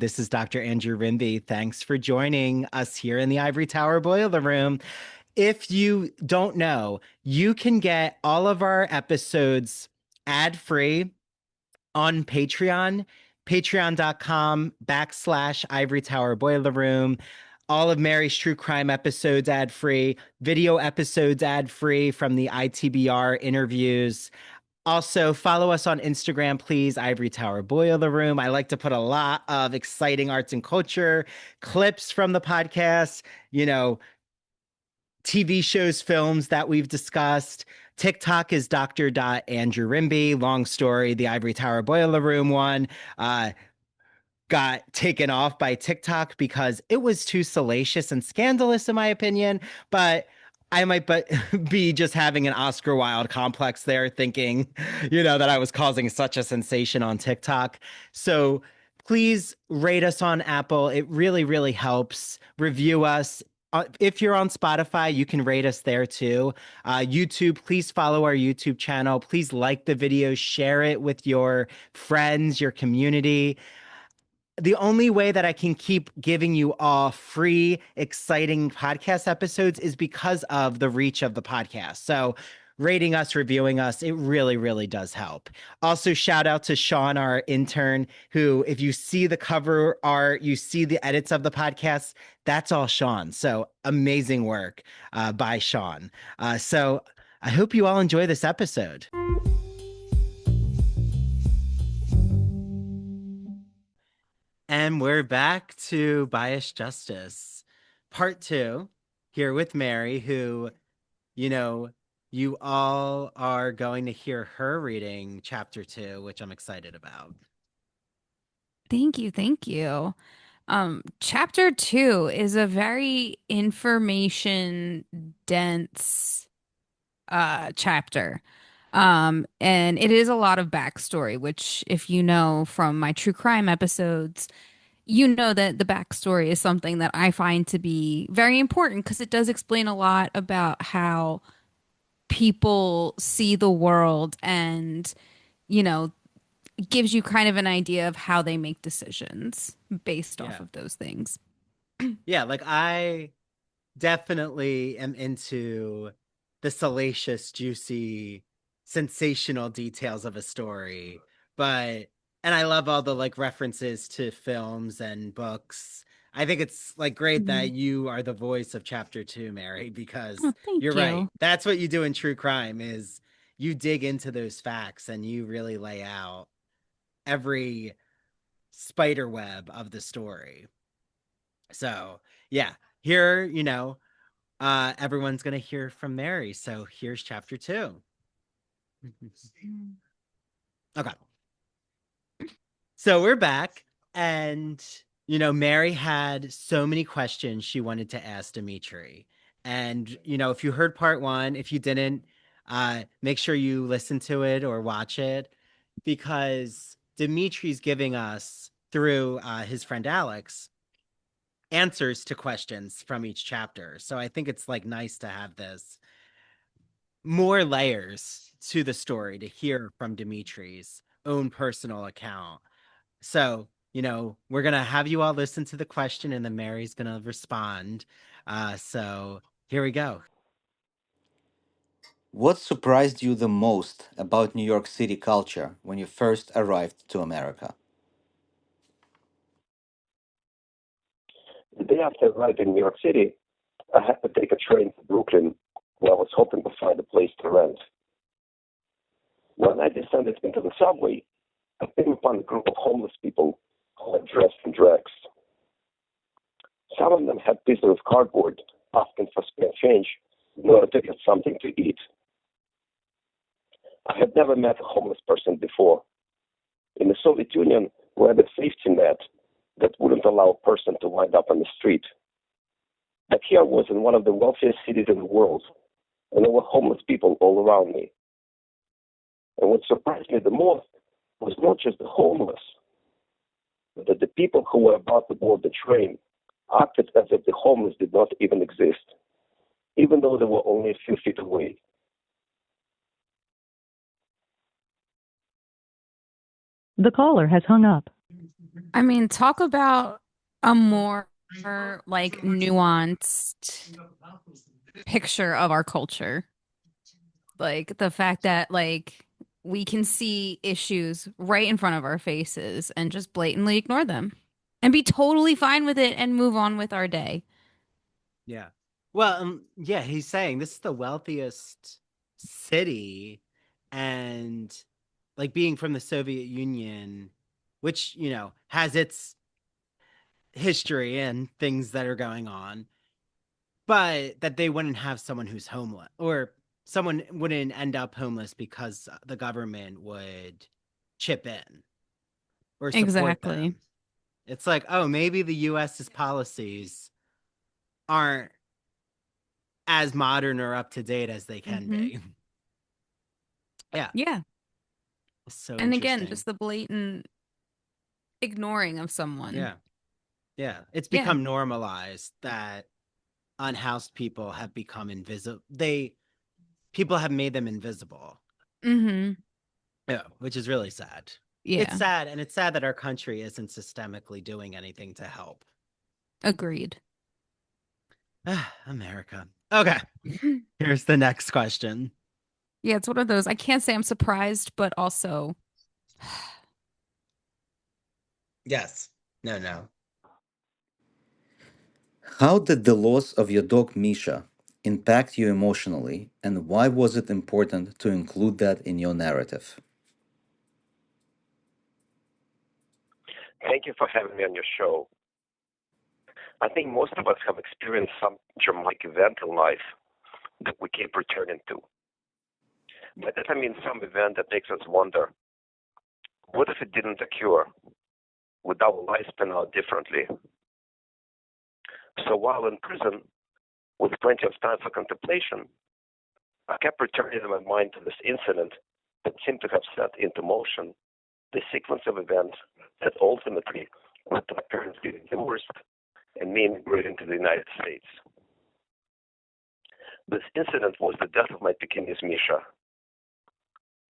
This is Dr. Andrew Rimby. Thanks for joining us here in the Ivory Tower Boiler Room. If you don't know, you can get all of our episodes ad-free on Patreon, patreon.com/Ivory Tower Boiler Room. All of Mary's true crime episodes ad-free, video episodes ad-free from the ITBR interviews. Also, follow us on Instagram, please, Ivory Tower Boiler Room. I like to put a lot of exciting arts and culture clips from the podcast, TV shows, films that we've discussed. TikTok is Dr. Andrew Rimby. Long story, the Ivory Tower Boiler Room one got taken off by TikTok because it was too salacious and scandalous, in my opinion. But I might be just having an Oscar Wilde complex there, thinking, that I was causing such a sensation on TikTok. So please rate us on Apple. It really, really helps. Review us. If you're on Spotify, you can rate us there too. YouTube, please follow our YouTube channel. Please like the video, share it with your friends, your community. The only way that I can keep giving you all free, exciting podcast episodes is because of the reach of the podcast. So rating us, reviewing us, it really, really does help. Also, shout out to Sean, our intern, who, if you see the cover art, you see the edits of the podcast, that's all Sean. So amazing work by Sean. So I hope you all enjoy this episode. And we're back to Biased Justice, part 2, here with Mary, who, you all are going to hear her reading chapter 2, which I'm excited about. Thank you. Thank you. Chapter 2 is a very information dense chapter. And it is a lot of backstory, which, if you know from my true crime episodes, you know that the backstory is something that I find to be very important because it does explain a lot about how people see the world and, you know, gives you kind of an idea of how they make decisions based off Yeah. of those things. Yeah, like I definitely am into the salacious, juicy, sensational details of a story. But and I love all the like references to films and books. I think it's like great that Mhm. you are the voice of chapter 2, Mary, Oh, because you're thank right. you. That's what you do in true crime is you dig into those facts and you really lay out every spider web of the story. So yeah, here, everyone's gonna hear from Mary. So here's chapter 2. Okay. So we're back, and Mary had so many questions she wanted to ask Dimitri. And if you heard part 1, if you didn't, make sure you listen to it or watch it because Dimitri's giving us through his friend Alex answers to questions from each chapter. So I think it's like nice to have this more layers to the story to hear from Dimitri's own personal account. So, we're going to have you all listen to the question and then Mary's going to respond. So here we go. What surprised you the most about New York City culture when you first arrived to America? The day after arriving in New York City, I had to take a train to Brooklyn where I was hoping to find a place to rent. When I descended into the subway, I came upon a group of homeless people who were dressed in drags. Some of them had pieces of cardboard asking for spare change in order to get something to eat. I had never met a homeless person before. In the Soviet Union, we had a safety net that wouldn't allow a person to wind up on the street. But here I was in one of the wealthiest cities in the world, and there were homeless people all around me. And what surprised me the most was not just the homeless, but that the people who were about to board the train acted as if the homeless did not even exist, even though they were only a few feet away. The caller has hung up. I mean, talk about a more like nuanced picture of our culture. Like the fact that like we can see issues right in front of our faces and just blatantly ignore them and be totally fine with it and move on with our day. Yeah. Well, yeah, he's saying this is the wealthiest city, and like being from the Soviet Union, which, has its history and things that are going on, but that they wouldn't have someone who's homeless, or someone wouldn't end up homeless because the government would chip in or support Exactly. them. It's like, oh, maybe the US's policies aren't as modern or up to date as they can Hmm. be. Yeah, Yeah. it's so And again, interesting. just the blatant ignoring of someone. Yeah, yeah. It's Yeah. become normalized that unhoused people have become invisible. People have made them invisible. Hmm. Yeah, which is really sad. It's Yeah. sad, and it's sad that our country isn't systemically doing anything to help. Agreed. America. Okay, here's the next question. Yeah, it's one of those. I can't say I'm surprised, but also, Yes. No, no. How did the loss of your dog Misha impact you emotionally, and why was it important to include that in your narrative? Thank you for having me on your show. I think most of us have experienced some dramatic event in life that we keep returning to. By that I mean some event that makes us wonder, what if it didn't occur? Would our lives turn out differently? So while in prison, with plenty of time for contemplation, I kept returning in my mind to this incident that seemed to have set into motion the sequence of events that ultimately led to my parents getting divorced and me immigrating to the United States. This incident was the death of my pequeños Misha.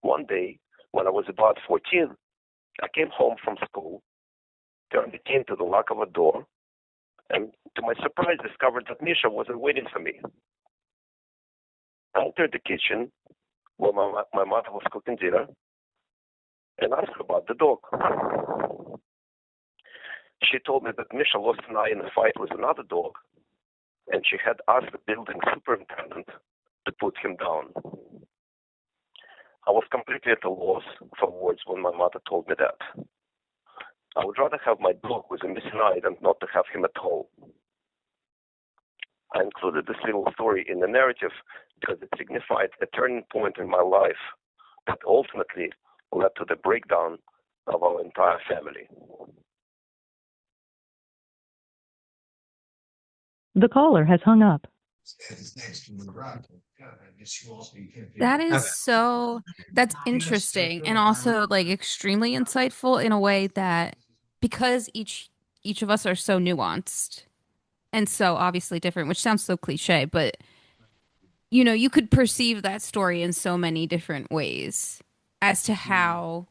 One day, when I was about 14, I came home from school, turned the key into the lock of a door, and to my surprise discovered that Misha wasn't waiting for me. I entered the kitchen where my mother was cooking dinner and asked her about the dog. She told me that Misha lost an eye in a fight with another dog, and she had asked the building superintendent to put him down. I was completely at a loss for words when my mother told me that. I would rather have my dog with a missing eye than not to have him at all. I included this little story in the narrative because it signified a turning point in my life that ultimately led to the breakdown of our entire family. The caller has hung up. that is Okay. so, that's interesting and also like extremely insightful in a way that because each of us are so nuanced and so obviously different, which sounds so cliche, but you could perceive that story in so many different ways as to Mm. how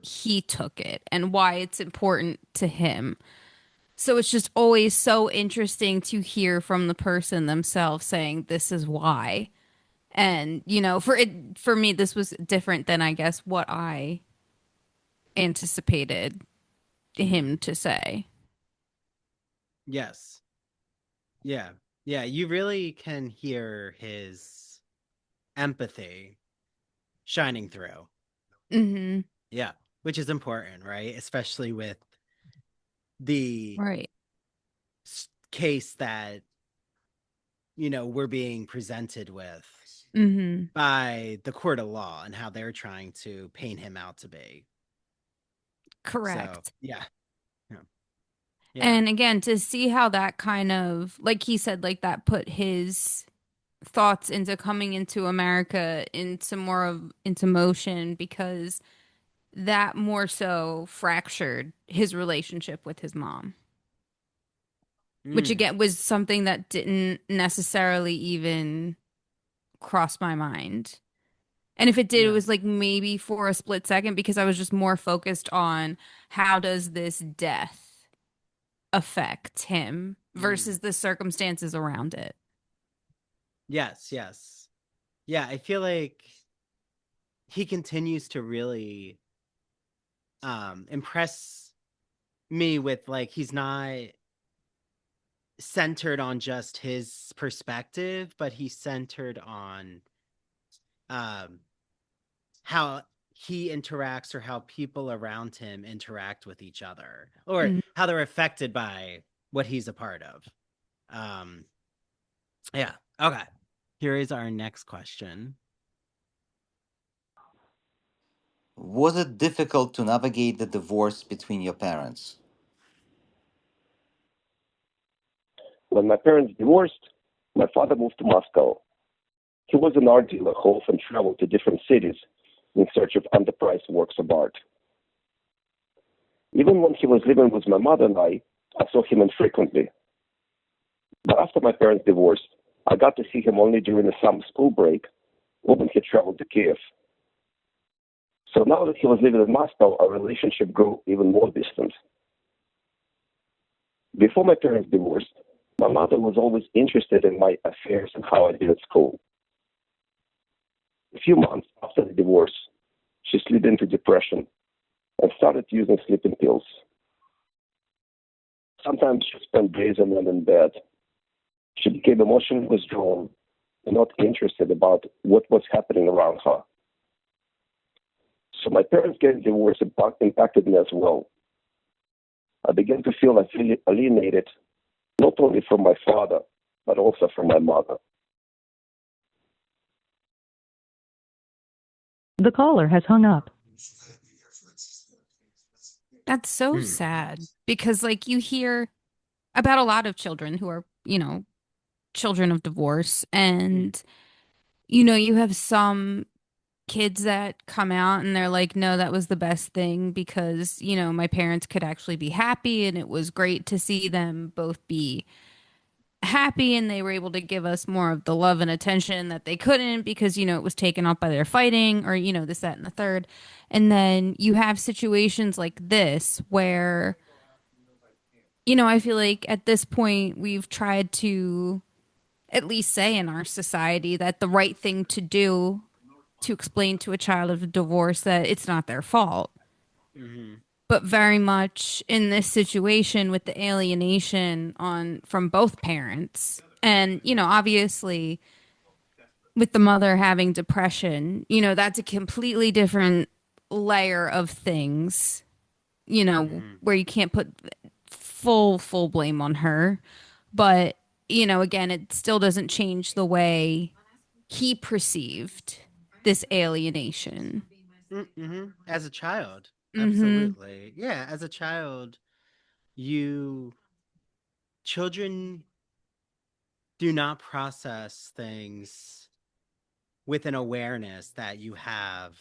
he took it and why it's important to him. So it's just always so interesting to hear from the person themselves saying this is why. And for me this was different than I guess what I anticipated Mhm. him to say. Yes. Yeah. Yeah. You really can hear his empathy shining through. Hmm. Yeah. Which is important, right? Especially with the Right. case that, we're being presented with Hmm. by the court of law and how they're trying to paint him out to be. So, Correct. yeah. Yeah. Yeah. And again, to see how that kind of, like he said, like that put his thoughts into coming into America into motion because that more so fractured his relationship with his mom, which Mm. again was something that didn't necessarily even cross my mind. And if it did, it Yeah. was like maybe for a split second because I was just more focused on how does this death affect him Mm. versus the circumstances around it. Yes, yes. Yeah, I feel like he continues to really impress me with, like, he's not centered on just his perspective, but he's centered on um how he interacts or how people around him interact with each other or Mm. how they're affected by what he's a part of. Um yeah. Okay. Here is our next question. Was it difficult to navigate the divorce between your parents? When my parents divorced, my father moved to Moscow. He was an art dealer who often traveled to different cities in search of underpriced works of art. Even when he was living with my mother and I saw him infrequently. But after my parents divorced, I got to see him only during the summer school break or when he traveled to Kiev. So now that he was living in Moscow, our relationship grew even more distant. Before my parents divorced, my mother was always interested in my affairs and how I did at school. A few months after the divorce, she slid into depression and started using sleeping pills. Sometimes she spent days alone in bed. She became emotionally withdrawn and not interested about what was happening around her. So my parents getting divorced impacted me as well. I began to feel alienated, not only from my father, but also from my mother. The caller has hung up. That's so sad because, like, you hear about a lot of children who are, children of divorce, and, you have some kids that come out and they're like, no, that was the best thing because, my parents could actually be happy and it was great to see them both be happy and they were able to give us more of the love and attention that they couldn't because, it was taken up by their fighting or, this, that, and the third. And then you have situations like this where, I feel like at this point we've tried to at least say in our society that the right thing to do to explain to a child of divorce that it's not their fault. Mm-hmm. But very much in this situation with the alienation on from both parents. And, obviously with the mother having depression, that's a completely different layer of things, Mm-hmm. where you can't put full blame on her. But, again, it still doesn't change the way he perceived this alienation. Mm-hmm. As a child, Mm-hmm. absolutely. Yeah, as a child, you children do not process things with an awareness that you have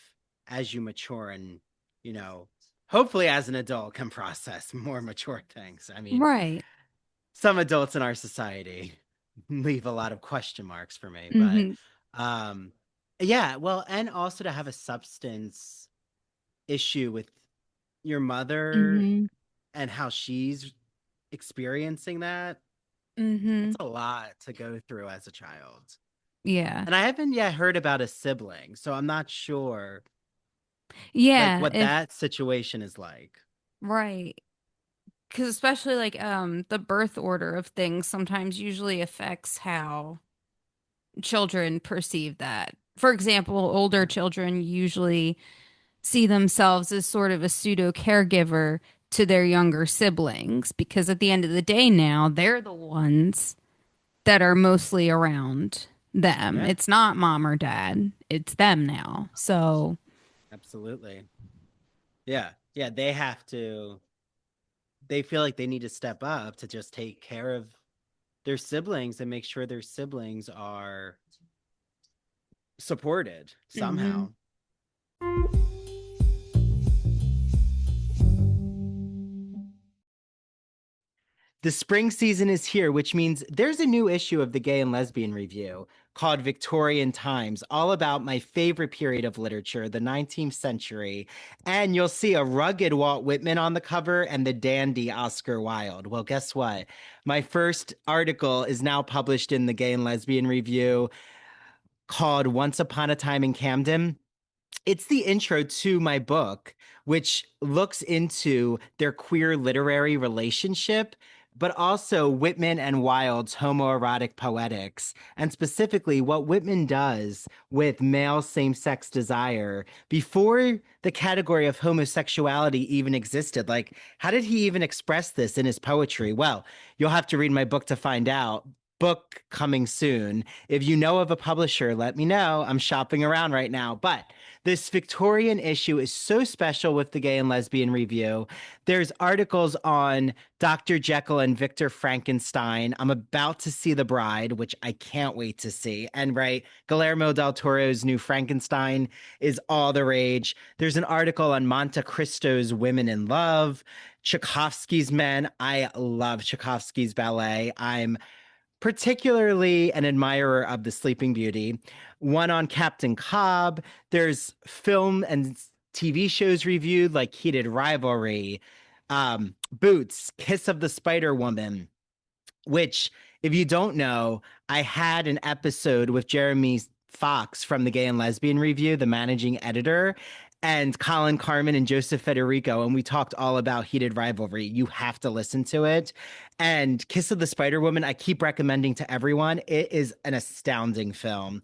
as you mature and, hopefully as an adult can process more mature things. I mean, Right. some adults in our society leave a lot of question marks for me, but Mm-hmm. um yeah, well, and also to have a substance issue with your mother Mm-hmm. and how she's experiencing that, Mm-hmm. it's a lot to go through as a child. Yeah. And I haven't yet heard about a sibling, so I'm not sure like Yeah. what If that situation is like. right. Because especially like the birth order of things sometimes usually affects how children perceive that. For example, older children usually see themselves as sort of a pseudo caregiver to their younger siblings because at the end of the day now they're the ones that are mostly around them. Yeah, It's not mom or dad, it's them now. So, absolutely. Yeah. Yeah, they feel like they need to step up to just take care of their siblings and make sure their siblings are supported mhm. somehow. The spring season is here, which means there's a new issue of the Gay and Lesbian Review called Victorian Times, all about my favorite period of literature, the 19th century. And you'll see a rugged Walt Whitman on the cover and the dandy Oscar Wilde. Well, guess what? My first article is now published in the Gay and Lesbian Review called Once Upon a Time in Camden. It's the intro to my book, which looks into their queer literary relationship, but also Whitman and Wilde's homoerotic poetics, and specifically what Whitman does with male same-sex desire before the category of homosexuality even existed. Like, how did he even express this in his poetry? Well, you'll have to read my book to find out. Book coming soon. If you know of a publisher, let me know. I'm shopping around right now. But this Victorian issue is so special with the Gay and Lesbian Review. There's articles on Dr. Jekyll and Victor Frankenstein. I'm about to see The Bride, which I can't wait to see. And right, Guillermo del Toro's new Frankenstein is all the rage. There's an article on Monte Cristo's Women in Love, Tchaikovsky's Men. I love Tchaikovsky's ballet. I'm particularly an admirer of The Sleeping Beauty, one on Captain Cobb. There's film and TV shows reviewed like Heated Rivalry, Boots, Kiss of the Spider Woman, which, if you don't know, I had an episode with Jeremy Fox from the Gay and Lesbian Review, the managing editor, and Colin Carmen and Joseph Federico, and we talked all about Heated Rivalry. You have to listen to it. And Kiss of the Spider Woman, I keep recommending to everyone. It is an astounding film.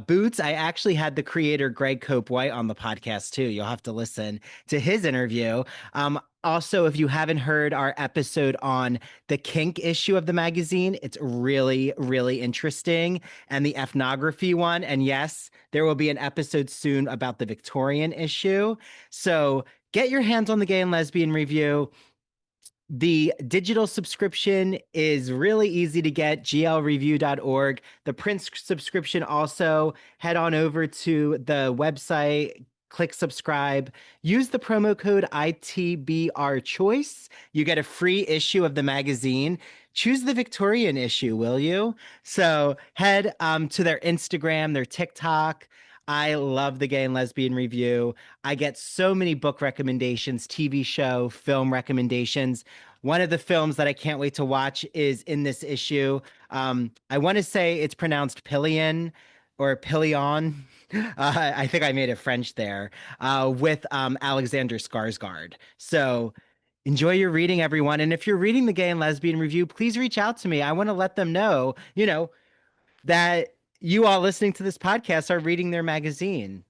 Boots, I actually had the creator Greg Cope White on the podcast too. You'll have to listen to his interview. Also, if you haven't heard our episode on the kink issue of the magazine, it's really, really interesting. And the ethnography one. And yes, there will be an episode soon about the Victorian issue. So get your hands on the Gay and Lesbian Review. The digital subscription is really easy to get, glreview.org. The print subscription also, head on over to the website, click subscribe, use the promo code ITBRChoice. You get a free issue of the magazine. Choose the Victorian issue, will you? So head to their Instagram, their TikTok. I love the Gay and Lesbian Review. I get so many book recommendations, TV show, film recommendations. One of the films that I can't wait to watch is in this issue. I want to say it's pronounced Pillion or Pillion. I think I made it French there, with Alexander Skarsgård. So enjoy your reading, everyone. And if you're reading the Gay and Lesbian Review, please reach out to me. I want to let them know, that you all listening to this podcast are reading their magazine.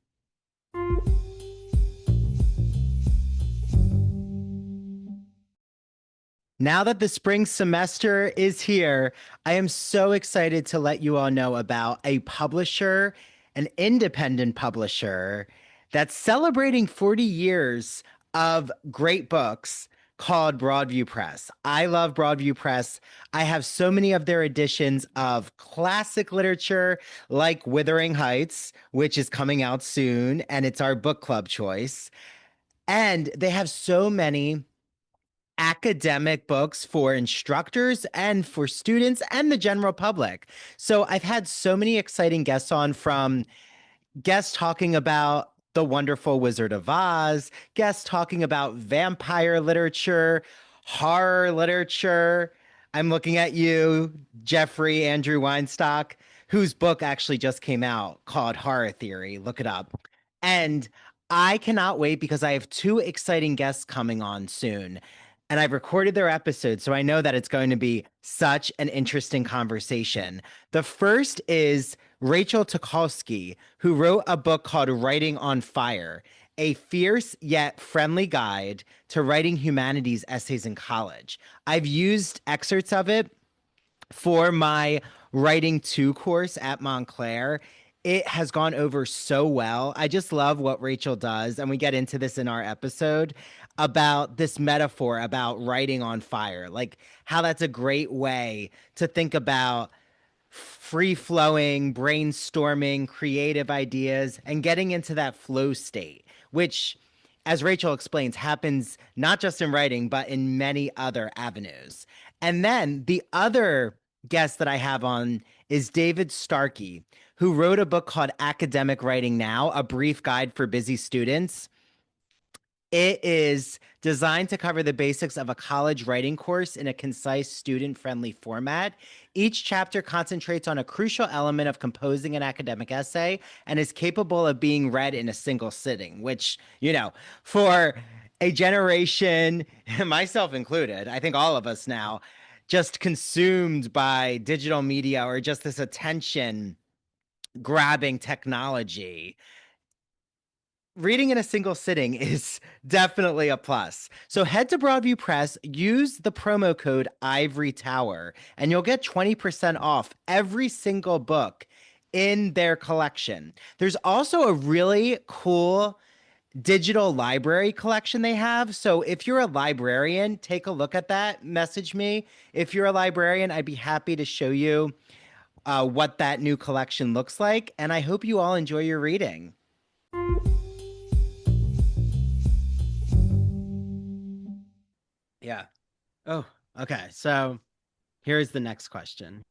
Now that the spring semester is here, I am so excited to let you all know about a publisher, an independent publisher that's celebrating 40 years of great books called Broadview Press. I love Broadview Press. I have so many of their editions of classic literature like Wuthering Heights, which is coming out soon, and it's our book club choice. And they have so many academic books for instructors and for students and the general public. So I've had so many exciting guests on, from guests talking about The Wonderful Wizard of Oz, guests talking about vampire literature, horror literature. I'm looking at you, Jeffrey Andrew Weinstock, whose book actually just came out called Horror Theory. Look it up. And I cannot wait because I have two exciting guests coming on soon. And I've recorded their episode, so I know that it's going to be such an interesting conversation. The first is Rachel Tukolsky, who wrote a book called Writing on Fire, a fierce yet friendly guide to writing humanities essays in college. I've used excerpts of it for my Writing 2 course at Montclair. It has gone over so well. I just love what Rachel does, and we get into this in our episode about this metaphor about writing on fire, like how that's a great way to think about free-flowing, brainstorming, creative ideas, and getting into that flow state, which as Rachel explains, happens not just in writing, but in many other avenues. And then the other guest that I have on is David Starkey, who wrote a book called Academic Writing Now, A Brief Guide for Busy Students. It is designed to cover the basics of a college writing course in a concise, student-friendly format. Each chapter concentrates on a crucial element of composing an academic essay and is capable of being read in a single sitting, which, for a generation, myself included, I think all of us now, just consumed by digital media or just this attention grabbing technology, reading in a single sitting is definitely a plus. So head to Broadview Press, use the promo code Ivory Tower, and you'll get 20% off every single book in their collection. There's also a really cool digital library collection they have. So if you're a librarian, take a look at that. Message me. If you're a librarian, I'd be happy to show you what that new collection looks like. And I hope you all enjoy your reading. Yeah. Oh, okay. So here's the next question.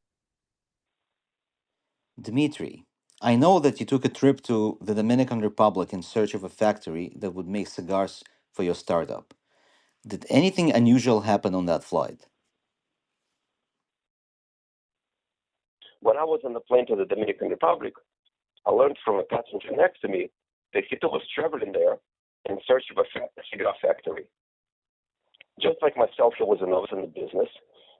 Dimitri, I know that you took a trip to the Dominican Republic in search of a factory that would make cigars for your startup. Did anything unusual happen on that flight? When I was on the plane to the Dominican Republic, I learned from a passenger next to me that he too was traveling there in search of a cigar factory. Just like myself, he was a novice in the business,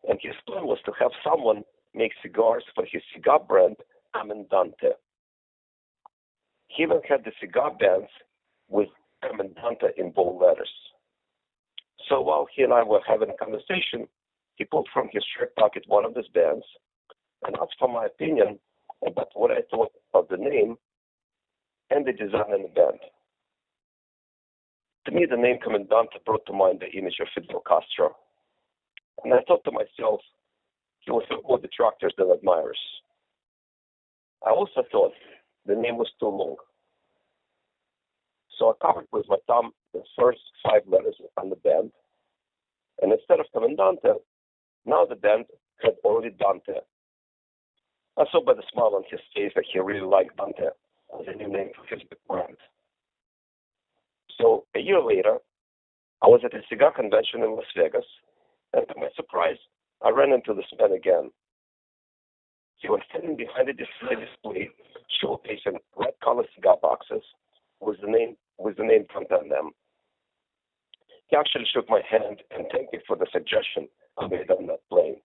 and his plan was to have someone make cigars for his cigar brand, Comandante. He even had the cigar bands with Comandante in bold letters. So while he and I were having a conversation, he pulled from his shirt pocket one of these bands and asked for my opinion about what I thought of the name and the design in the band. To me, the name Comandante brought to mind the image of Fidel Castro. And I thought to myself, he was more detractors than admirers. I also thought the name was too long. So I covered with my thumb the first 5 letters on the band. And instead of Comandante, now the band had already Dante. I saw by the smile on his face that he really liked Dante as a new name for his brand. So a year later, I was at a cigar convention in Las Vegas, and to my surprise, I ran into this man again. He was standing behind a display showcasing red-colored cigar boxes with the name Dante on them. He actually shook my hand and thanked me for the suggestion I made on that plane.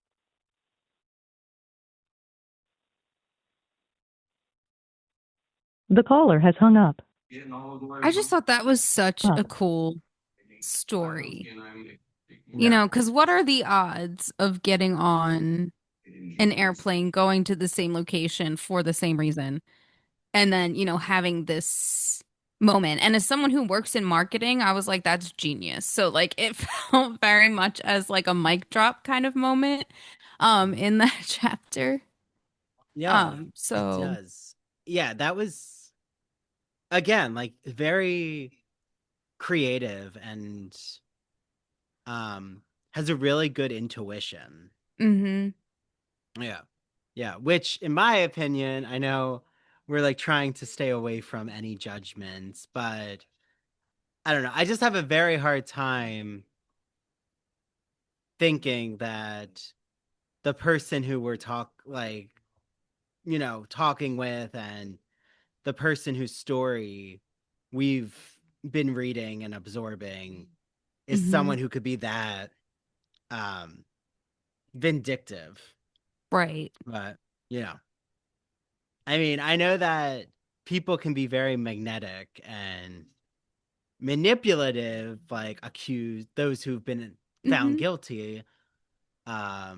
The caller has hung up. I just thought that was such a cool story. Because what are the odds of getting on an airplane, going to the same location for the same reason, and then, having this moment? And as someone who works in marketing, I was like, that's genius. So like it felt very much as like a mic drop kind of moment in that chapter. Yeah, So it does. Yeah, that was, again, like very creative and has a really good intuition. Yeah. Yeah, which in my opinion, I know we're like trying to stay away from any judgments, but I don't know. I just have a very hard time thinking that the person who we're talking with, and the person whose story we've been reading and absorbing is someone who could be that vindictive. right. But I mean, I know that people can be very magnetic and manipulative, like accuse those who've been found guilty. But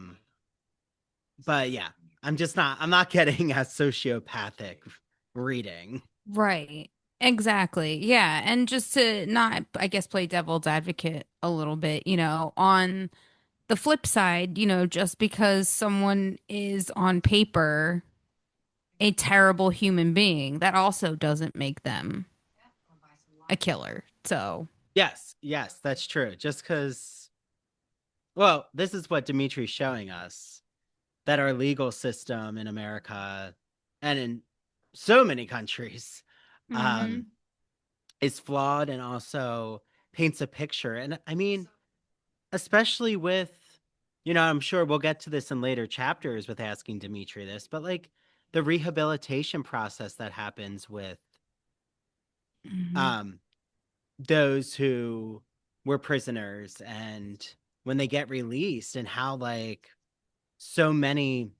yeah, I'm not getting a sociopathic reading. Right. Exactly. Yeah. And just to not, I guess, play devil's advocate a little bit, on the flip side, just because someone is on paper a terrible human being, that also doesn't make them a killer. So, Yes, that's true. Just because, well, this is what Dimitri's showing us, that our legal system in America and in so many countries Mm-hmm. um, is flawed and also paints a picture. And I mean, especially with, I'm sure we'll get to this in later chapters with asking Dimitri this, but like the rehabilitation process that happens with Mm-hmm. um, those who were prisoners and when they get released, and how like so many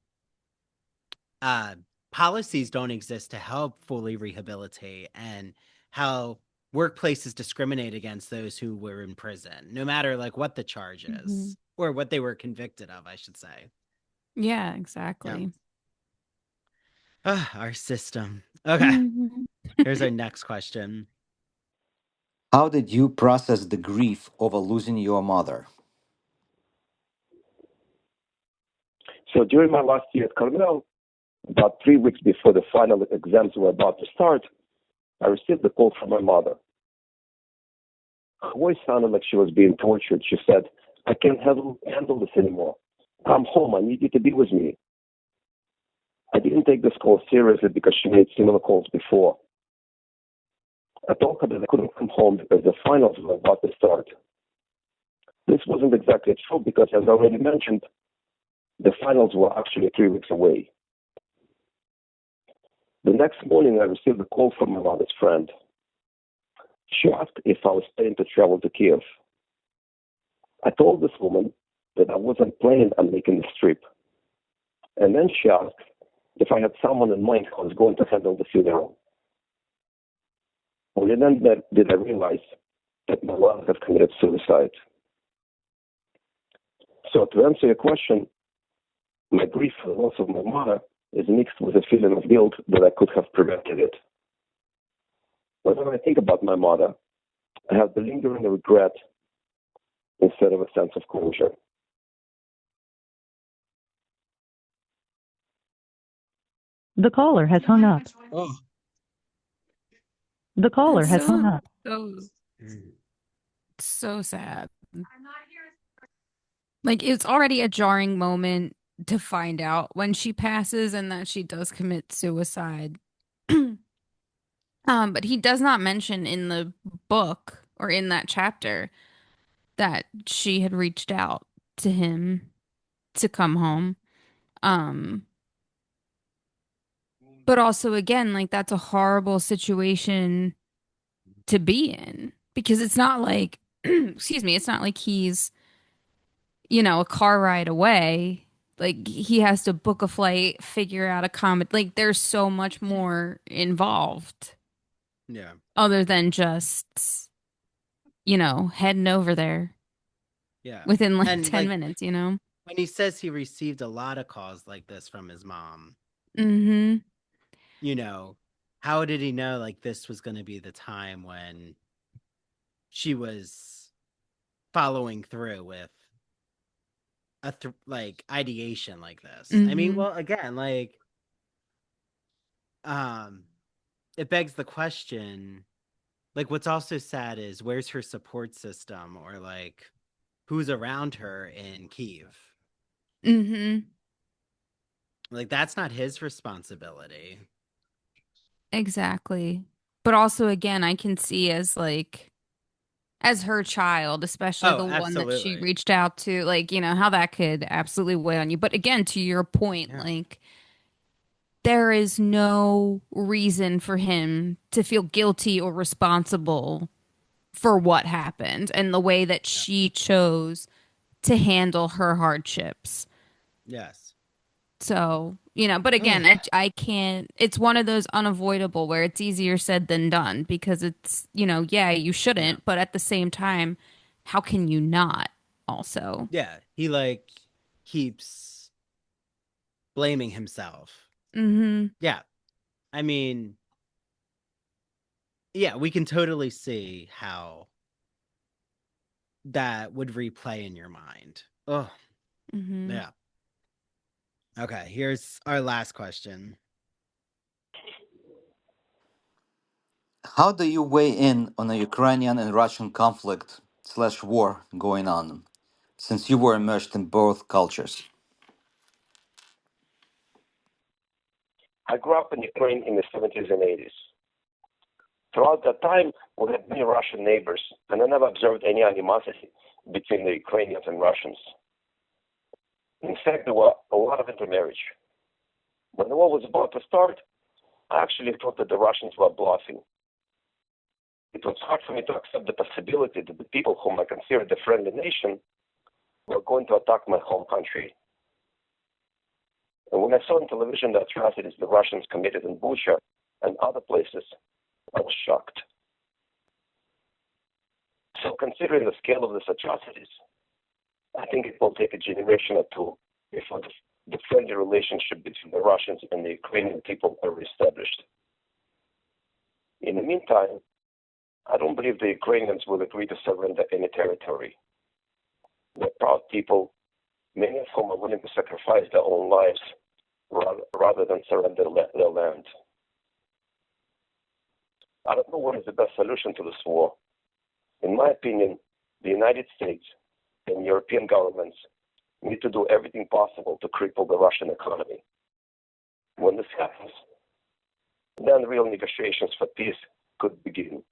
uh, policies don't exist to help fully rehabilitate, and how workplaces discriminate against those who were in prison, no matter like what the charge Mm-hmm. is or what they were convicted of, I should say. Yeah, Yeah. exactly. Our system. Okay. Mm-hmm. Here's our next question. How did you process the grief over losing your mother? So during my last year at Cornell, about 3 weeks before the final exams were about to start, I received a call from my mother. Her voice sounded like she was being tortured. She said, "I can't handle this anymore. Come home. I need you to be with me." I didn't take this call seriously because she made similar calls before. I told her that I couldn't come home because the finals were about to start. This wasn't exactly true because, as I already mentioned, the finals were actually 3 weeks away. The next morning, I received a call from my mother's friend. She asked if I was planning to travel to Kiev. I told this woman that I wasn't planning on making this trip. And then she asked if I had someone in mind who was going to handle the funeral. Only then did I realize that my mother had committed suicide. So to answer your question, my grief for the loss of my mother is mixed with a feeling of guilt that I could have prevented it. Whenever I think about my mother, I have the lingering regret instead of a sense of closure. The caller has hung up. Oh. The caller That's has hung up. so sad. Like it's already a jarring moment to find out when she passes and that she does commit suicide. But he does not mention in the book or in that chapter that she had reached out to him to come home. Um, but also again, like that's a horrible situation to be in because it's not like, excuse me, it's not like he's, a car ride away. Like he has to book a flight, figure out a comet. Like there's so much more involved Yeah. other than just, heading over there Yeah. within like And 10 like minutes. when he says he received a lot of calls like this from his mom, Mm-hmm. you know, how did he know like this was going to be the time when she was following through with like ideation like this? I mean, Mm-hmm. well, again, like um it begs the question, like what's also sad is where's her support system, or like who's around her in Kiev? Mm-hmm. Like that's not his responsibility. Exactly. But also again, I can see as like as her child, especially Oh, the one that she absolutely. reached out to, like, how that could absolutely weigh on you. But again, to your point, Yeah. like there is no reason for him to feel guilty or responsible for what happened and the way that Yeah. she chose to handle her hardships. Yes. So, but again, I can't, it's one of those unavoidable where it's easier said than done because it's, yeah, you Yeah. shouldn't, but at the same time, how can you not also? Yeah. He like keeps blaming himself. Mm-hmm. Yeah. I mean, yeah, we can totally see how that would replay in your mind. Oh, Mm-hmm. yeah. Okay, here's our last question. How do you weigh in on a Ukrainian and Russian conflict slash war going on, since you were immersed in both cultures? I grew up in Ukraine in the 70s and 80s. Throughout that time, we had many Russian neighbors, and I never observed any animosity between the Ukrainians and Russians. In fact, there were a lot of intermarriage. When the war was about to start, I actually thought that the Russians were bluffing. It was hard for me to accept the possibility that the people whom I considered a friendly nation were going to attack my home country. And when I saw on television the atrocities the Russians committed in Bucha and other places, I was shocked. So considering the scale of these atrocities, I think it will take a generation or two before the friendly relationship between the Russians and the Ukrainian people are reestablished. In the meantime, I don't believe the Ukrainians will agree to surrender any territory. They're proud people, many of whom are willing to sacrifice their own lives rather than surrender their land. I don't know what is the best solution to this war. In my opinion, the United States and European governments need to do everything possible to cripple the Russian economy. When this happens, then real negotiations for peace could begin.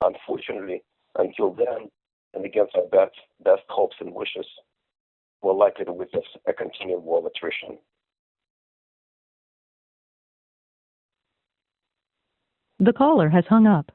Unfortunately, until then, and against our best hopes and wishes, we're likely to witness a continued war of attrition. The caller has hung up.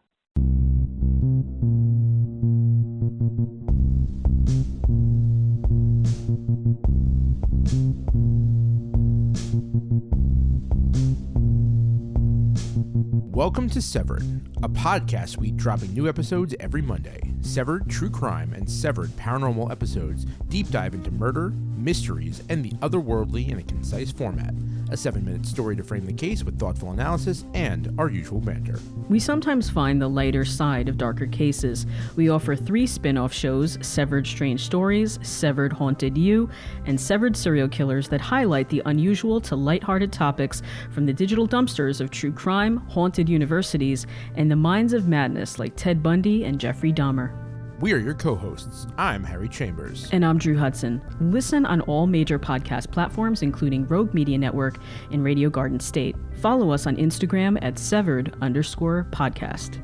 Welcome to Severed, a podcast week dropping new episodes every Monday. Severed True Crime and Severed Paranormal episodes deep dive into murder, mysteries, and the otherworldly in a concise format. A 7-minute story to frame the case with thoughtful analysis and our usual banter. We sometimes find the lighter side of darker cases. We offer 3 spin-off shows, Severed Strange Stories, Severed Haunted You, and Severed Serial Killers that highlight the unusual to lighthearted topics from the digital dumpsters of true crime, haunted universities, and the minds of madness like Ted Bundy and Jeffrey Dahmer. We are your co-hosts. I'm Harry Chambers. And I'm Drew Hudson. Listen on all major podcast platforms, including Rogue Media Network and Radio Garden State. Follow us on Instagram at severed_podcast.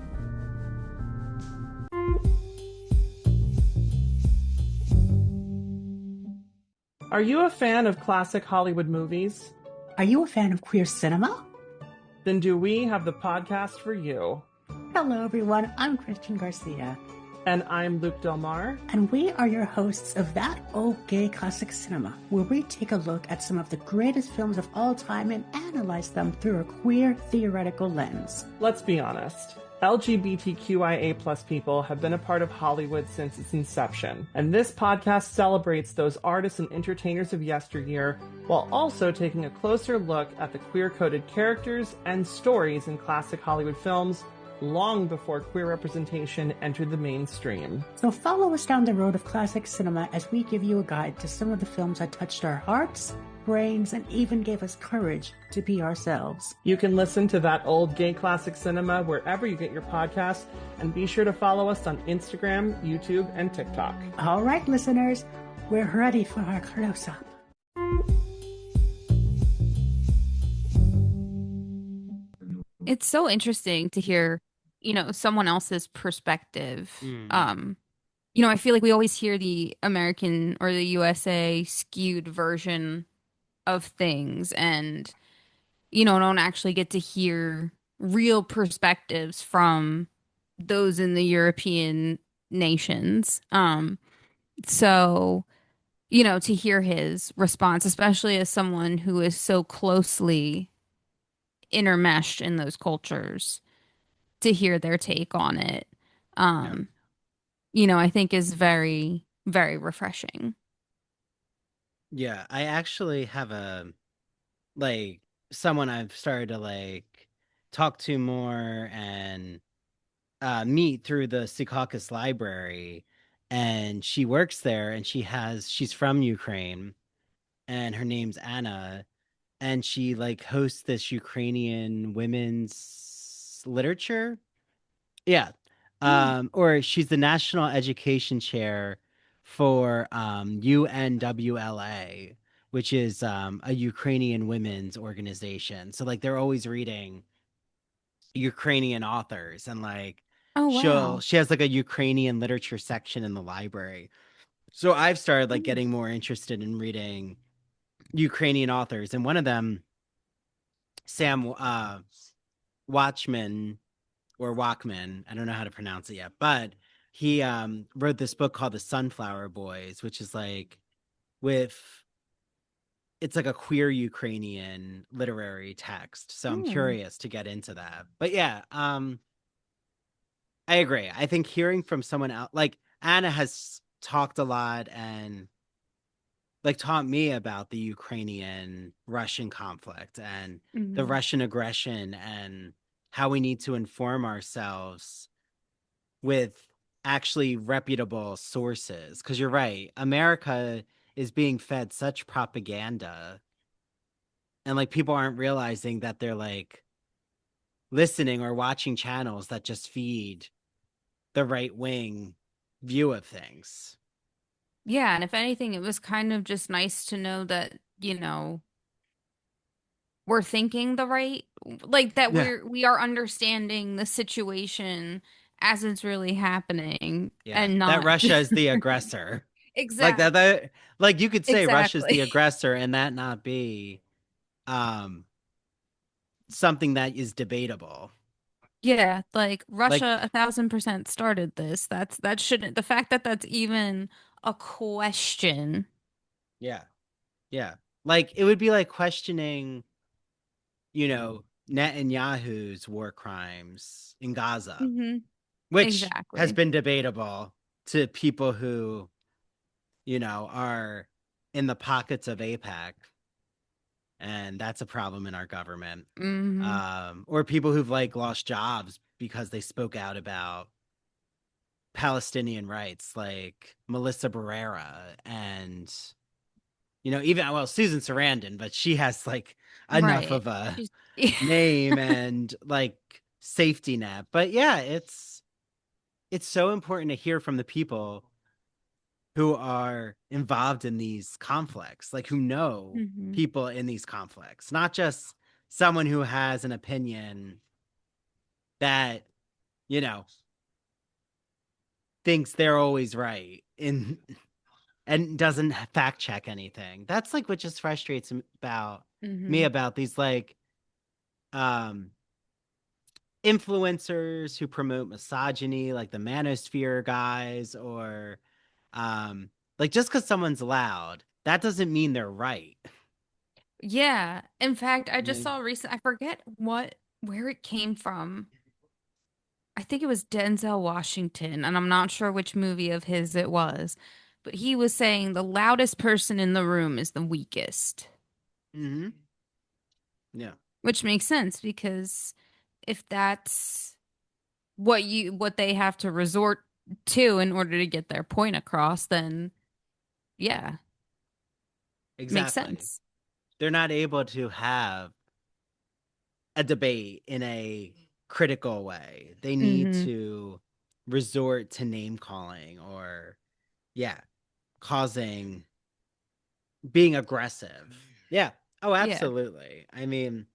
Are you a fan of classic Hollywood movies? Are you a fan of queer cinema? Then do we have the podcast for you. Hello, everyone. I'm Christian Garcia. And I'm Luke Delmar. And we are your hosts of That Old Gay Classic Cinema, where we take a look at some of the greatest films of all time and analyze them through a queer theoretical lens. Let's be honest. LGBTQIA+ people have been a part of Hollywood since its inception, and this podcast celebrates those artists and entertainers of yesteryear while also taking a closer look at the queer-coded characters and stories in classic Hollywood films long before queer representation entered the mainstream. So follow us down the road of classic cinema as we give you a guide to some of the films that touched our hearts, brains, and even gave us courage to be ourselves. You can listen to That Old Gay Classic Cinema wherever you get your podcasts, and be sure to follow us on Instagram, YouTube, and TikTok. All right, listeners, we're ready for our close-up. It's so interesting to hear, someone else's perspective. I feel like we always hear the American or the USA skewed version of things and, don't actually get to hear real perspectives from those in the European nations. So, to hear his response, especially as someone who is so closely intermeshed in those cultures, to hear their take on it, I think is very, very refreshing. Yeah, I actually have someone I've started to talk to more and meet through the Secaucus Library, and she works there, and she's from Ukraine, and her name's Anna, and she hosts this Ukrainian women's literature. Yeah. Or she's the National Education Chair for UNWLA, which is a Ukrainian women's organization. So like they're always reading Ukrainian authors, and like Oh, wow. she has like a Ukrainian literature section in the library. So I've started like getting more interested in reading Ukrainian authors, and one of them, Sam Watchman or Walkman, I don't know how to pronounce it yet, but he wrote this book called The Sunflower Boys, which is like with it's like a queer Ukrainian literary text. So I'm Hmm. curious to get into that. But yeah, I agree. I think hearing from someone else, like Anna has talked a lot and like taught me about the Ukrainian Russian conflict and the Hmm. Russian aggression and how we need to inform ourselves with actually reputable sources. Because you're right, America is being fed such propaganda, and like people aren't realizing that they're like listening or watching channels that just feed the right wing view of things. Yeah, and if anything, it was kind of just nice to know that, we're thinking the right, like that Yeah. we are understanding the situation as it's really happening Yeah. and That not Russia is the aggressor. Like exact that like you could say Russia's the exactly. aggressor and that not be um something that is debatable. Yeah, like Like Russia 1,000% started this. That shouldn't, the fact that that's even a question. yeah. Yeah. Like it would be like questioning, you know, Netanyahu's war crimes in Gaza, Hmm. which has Exactly. been debatable to people who, are in the pockets of APAC, and that's a problem in our government. Hmm. Or people who've like lost jobs because they spoke out about Palestinian rights, like Melissa Barrera and even Susan Sarandon, but she has like enough Right. of a She's name and like safety net. But yeah, it's so important to hear from the people who are involved in these conflicts, like who know hmm. people in these conflicts, not just someone who has an opinion that, you know, thinks they're always right in and doesn't fact check anything. That's like what just frustrates about me Hmm. about these like um influencers who promote misogyny, like the manosphere guys, or like just because someone's loud, that doesn't mean they're right. Yeah. In fact, I just Like, saw recent, I forget where it came from. I think it was Denzel Washington, and I'm not sure which movie of his it was, but he was saying the loudest person in the room is the weakest, mm-hmm. Yeah, which makes sense because if that's what they have to resort to in order to get their point across, then yeah, makes exactly. sense. They're not able to have a debate in a critical way. They need Hmm. to resort to name calling or, yeah, causing being aggressive. Yeah. Oh, Yeah. absolutely. I mean,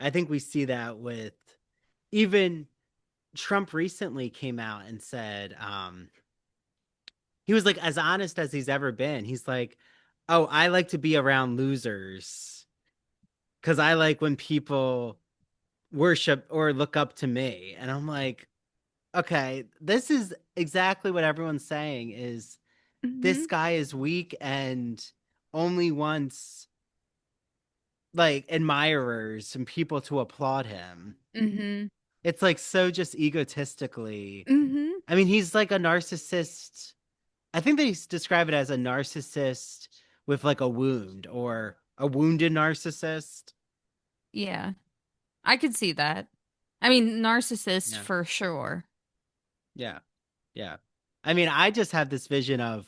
I think we see that with even Trump recently came out and said, he was like as honest as he's ever been. He's like, oh, I like to be around losers because I like when people worship or look up to me. And I'm like, okay, this is exactly what everyone's saying is this Hmm. guy is weak and only wants like admirers and people to applaud him. Hmm. It's like so just egotistically. Hmm. I mean, he's like a narcissist. I think they describe it as a narcissist with like a wound or a wounded narcissist. Yeah. I could see that. I mean, narcissist Yeah. for sure. Yeah. Yeah. I mean, I just have this vision of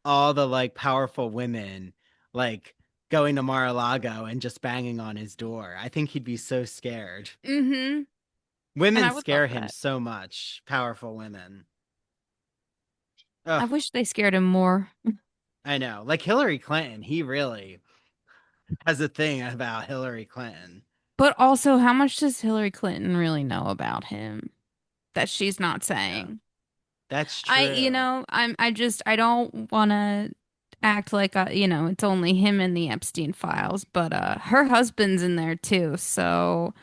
all the like powerful women like going to Mar-a-Lago and just banging on his door. I think he'd be so scared. Hmm. Women I would love scare him that. so much. Powerful women. I Ugh, wish they scared him more. I know. Like Hillary Clinton, he really has a thing about Hillary Clinton. But also, how much does Hillary Clinton really know about him that she's not Yeah, saying? that's You true. know, I don't want to act like, it's only him in the Epstein files, but her husband's in there too. So,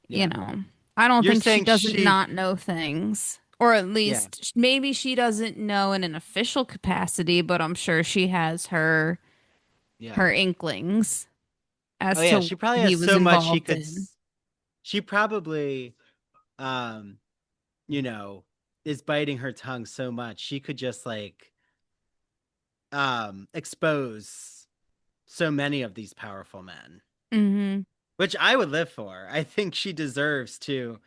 you Yeah. know, I don't You're think she saying doesn't she, not know things. Or at yeah, least maybe she doesn't know in an official capacity, but I'm sure she has yeah. her inklings Oh as yeah, to she what probably he has was so much involved in. she probably um, you know, is biting her tongue so much. She could just like expose so many of these powerful men, Hmm. which I would live for. I think she deserves to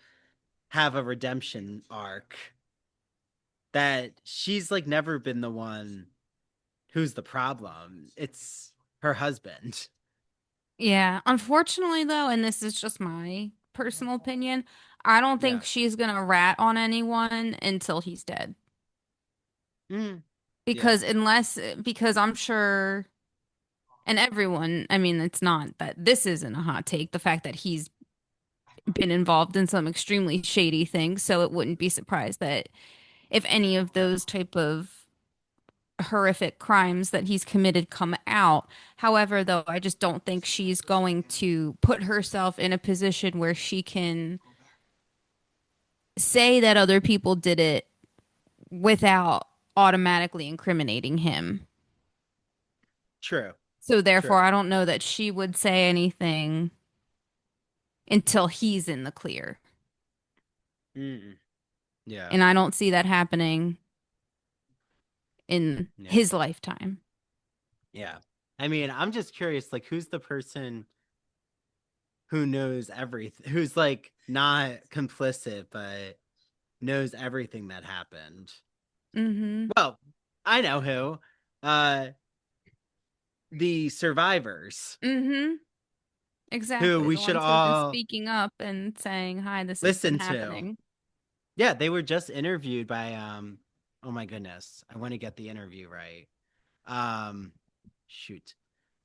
have a redemption arc that she's like never been the one who's the problem. It's her husband. Yeah, unfortunately though, and this is just my personal opinion, I don't Yeah. think she's gonna rat on anyone until he's dead. Mm. Yeah. Because I'm sure, and everyone, I mean, it's not that this isn't a hot take, the fact that he's been involved in some extremely shady things, so it wouldn't be surprised that if any of those type of horrific crimes that he's committed come out. However, though, I just don't think she's going to put herself in a position where she can say that other people did it without automatically incriminating him. True. So therefore, True. I don't know that she would say anything until he's in the clear. Mm. Yeah. And I don't see that happening in Yeah. his lifetime. Yeah. I mean, I'm just curious, like, who's the person who knows everything, who's like not complicit, but knows everything that happened? Mm-hmm. Well, I know who. Uh, the survivors, Mm-hmm. who Exactly. we The should ones who've been all speaking up and saying, "Hi, this has been listen to. happening." Yeah, they were just interviewed by oh my goodness, I want to get the interview right. Um shoot.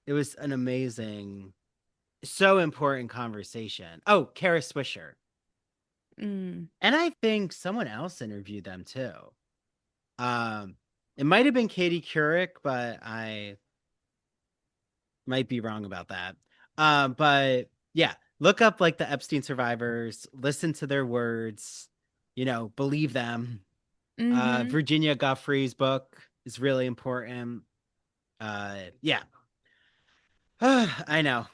It was an amazing, so important conversation. Oh, Kara Swisher. Mm. And I think someone else interviewed them too. Um it might have been Katie Couric, but I might be wrong about that. But yeah, look up like the Epstein survivors, listen to their words, believe them. Mm-hmm. Virginia Guffrey's book is really important. Yeah. I know.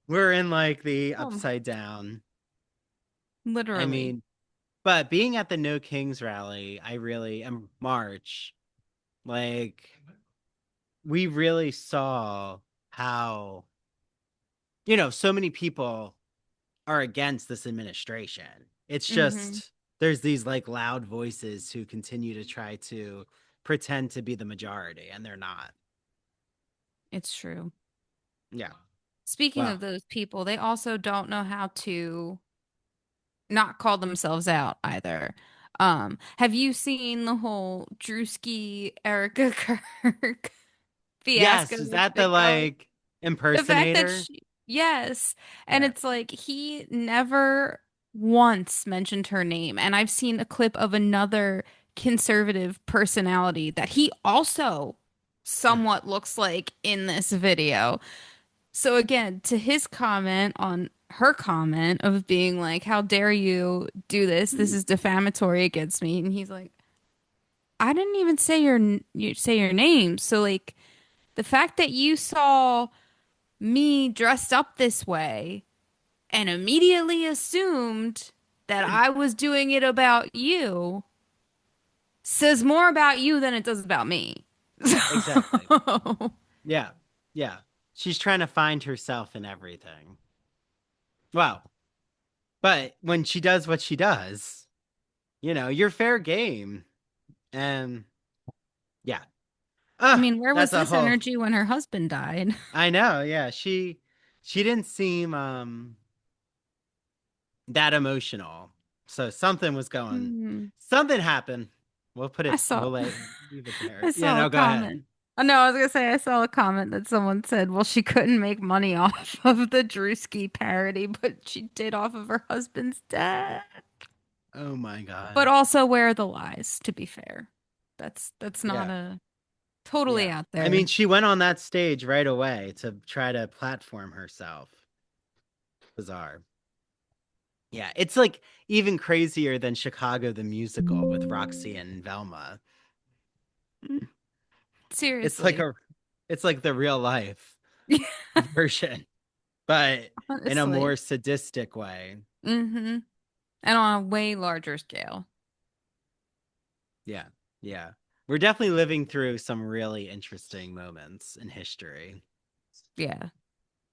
We're in like the Oh, upside down. I literally. mean, but being at the No Kings rally, I really am March. Like, we really saw how, so many people are against this administration. It's Mm-hmm. just there's these like loud voices who continue to try to pretend to be the majority, and they're not. It's true. Yeah. Speaking of Well, those people, they also don't know how to not call themselves out either. Have you seen the whole Drewski Erica Kirk fiasco yes, is with that the TikTok? like The fact that impersonator? yes, and Yeah. it's like he never once mentioned her name. And I've seen a clip of another conservative personality that he also somewhat looks like in this video. So again, to his comment on her comment of being like, "How dare you do this? This is defamatory against me." And he's like, "I didn't even say you say your name." So like the fact that you saw me dressed up this way and immediately assumed that I was doing it about you says more about you than it does about me. Exactly. So, Yeah. Yeah. She's trying to find herself in everything. Wow. But when she does what she does, you're fair game. And yeah. I mean, where was That's a this whole energy when her husband died? I know, yeah. She didn't seem that emotional. So something was going. Something happened. We'll put it. We'll leave it there. I Yeah. saw No. a Go ahead. comment. Oh, no, I was gonna say I saw a comment that someone said, well, she couldn't make money off of the Drewski parody, but she did off of her husband's death. Oh my God. But also, where are the lies, to be fair? That's not Yeah. a totally Yeah. out there. I mean, she went on that stage right away to try to platform herself. Bizarre. Yeah, it's like even crazier than Chicago the musical with Roxy and Velma. Seriously. It's like the real life version, but in a Honestly. more sadistic way. Mm-hmm. And on a way larger scale. Yeah. Yeah. We're definitely living through some really interesting moments in history. Yeah.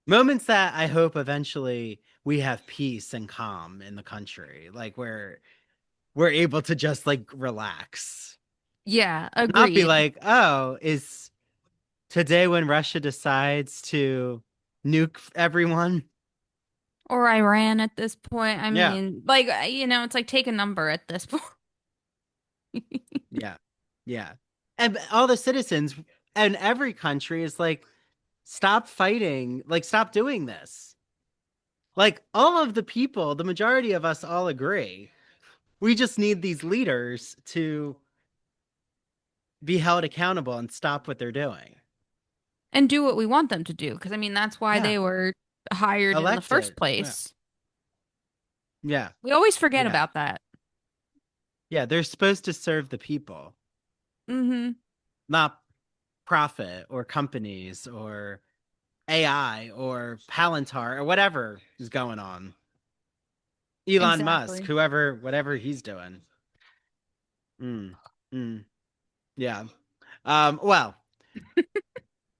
Moments that I hope eventually we have peace and calm in the country. Like where we're able to just like relax. Yeah, Not be agreed. like, oh, is today when Russia decides to nuke everyone? Or Iran at this point. I Yeah. mean, like, it's like take a number at this point. Yeah. Yeah. And all the citizens and every country is like, stop fighting. Like, stop doing this. Like, all of the people, the majority of us all agree. We just need these leaders to be held accountable and stop what they're doing. And do what we want them to do. Because, I mean, that's why Yeah. they were hired in the first Elected. place. Yeah. We always forget Yeah. about that. Yeah. They're supposed to serve the people, Mm-hmm. not profit or companies or AI or Palantir or whatever is going on. Elon Musk, Exactly. whatever he's doing. Yeah. Well,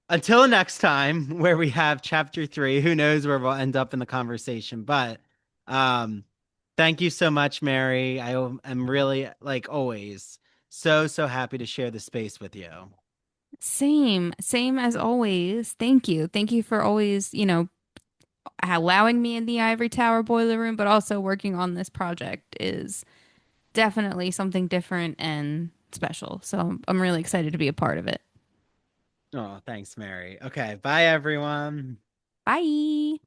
until next time, where we have chapter 3, who knows where we'll end up in the conversation. But thank you so much, Mary. I am really, like always, so happy to share the space with you. Same as always. Thank you. Thank you for always, allowing me in the ivory tower boiler room, but also working on this project is definitely something different and special. So I'm really excited to be a part of it. Oh, thanks, Mary. Okay, bye, everyone. Bye.